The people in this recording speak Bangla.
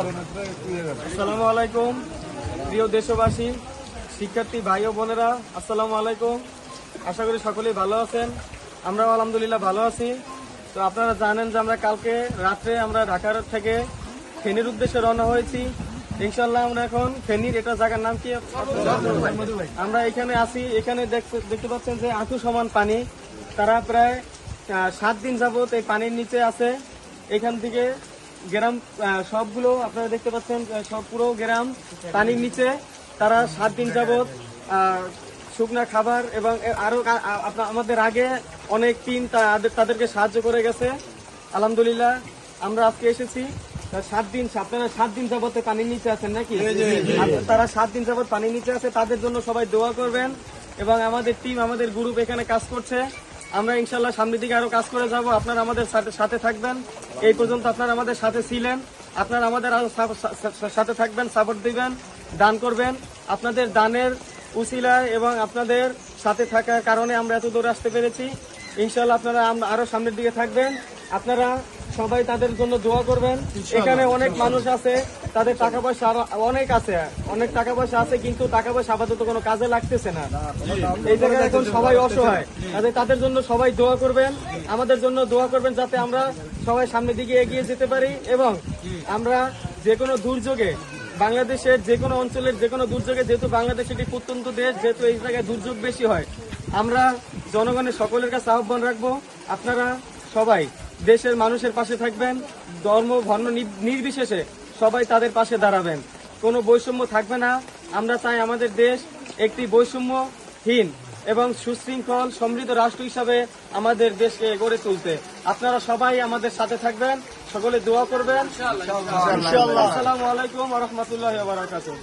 আসসালামু আলাইকুম প্রিয় দেশবাসী, শিক্ষার্থী ভাই ও বোনেরা, আসসালামু আলাইকুম। আশা করি সকলেই ভালো আছেন। আমরাও আলহামদুলিল্লাহ ভালো আছি। তো আপনারা জানেন যে আমরা কালকে রাত্রে আমরা ঢাকার থেকে ফেনীর উদ্দেশ্যে রওনা হয়েছি। ইনশাল্লাহ আমরা এখন ফেনীর এটা জায়গার নাম কি আমরা এখানে আছি। এখানে দেখতে পাচ্ছেন যে আঁটু সমান পানি। তারা প্রায় 7 দিন যাবত এই পানির নিচে আছে। এখান থেকে গ্রাম সবগুলো আপনারা দেখতে পাচ্ছেন, সব পুরো গ্রাম পানির নিচে। তারা 7 দিন যাবত শুকনা খাবার এবং আরো আমাদের আগে অনেক টিম তাদেরকে সাহায্য করে গেছে। আলহামদুলিল্লাহ আমরা আজকে এসেছি। 7 দিন আপনারা 7 দিন যাবত পানির নিচে আছেন নাকি? তারা 7 দিন যাবত পানির নিচে আছে, তাদের জন্য সবাই দোয়া করবেন। এবং আমাদের টিম, আমাদের গ্রুপ এখানে কাজ করছে। আমরা ইনশাল্লাহ সামনের দিকে আরো কাজ করে যাব। আপনারা আমাদের সাথে থাকবেন। এই পর্যন্ত আপনারা আমাদের সাথে ছিলেন, আপনারা আমাদের আরো সাথে থাকবেন, সাপোর্ট দিবেন, দান করবেন। আপনাদের দানের উসিলায় এবং আপনাদের সাথে থাকার কারণে আমরা এত দূরে আসতে পেরেছি। ইনশাল্লাহ আপনারা আরো সামনের দিকে থাকবেন। আপনারা সবাই তাদের জন্য দোয়া করবেন। এখানে অনেক মানুষ আছে, তাদের টাকা পয়সা অনেক আছে, অনেক টাকা পয়সা আছে, কিন্তু টাকা পয়সা আপাতত কোনো কাজে লাগতেছে না। এই জায়গায় এখন সবাই অসহায়। তাদের জন্য সবাই দোয়া করবেন, আমাদের জন্য দোয়া করবেন, যাতে আমরা সবাই সামনের দিকে এগিয়ে যেতে পারি এবং আমরা যে কোনো দুর্যোগে, বাংলাদেশের যে কোনো অঞ্চলের যে কোনো দুর্যোগে, যেহেতু বাংলাদেশ একটি প্রত্যন্ত দেশ, যেহেতু এই জায়গায় দুর্যোগ বেশি হয়, আমরা জনগণের সকলের কাছে আহ্বান রাখবো, আপনারা সবাই দেশের মানুষের পাশে থাকবেন। ধর্ম বর্ণ নির্বিশেষে সবাই তাদের পাশে দাঁড়াবেন। কোনো বৈষম্য থাকবে না। আমরা চাই আমাদের দেশ একটি বৈষম্যহীন এবং সুশৃঙ্খল সমৃদ্ধ রাষ্ট্র হিসাবে আমাদের দেশকে গড়ে তুলতে। আপনারা সবাই আমাদের সাথে থাকবেন, সকলে দোয়া করবেন। আসসালামু আলাইকুম ওয়া রাহমাতুল্লাহি ওয়া বারাকাতুহু।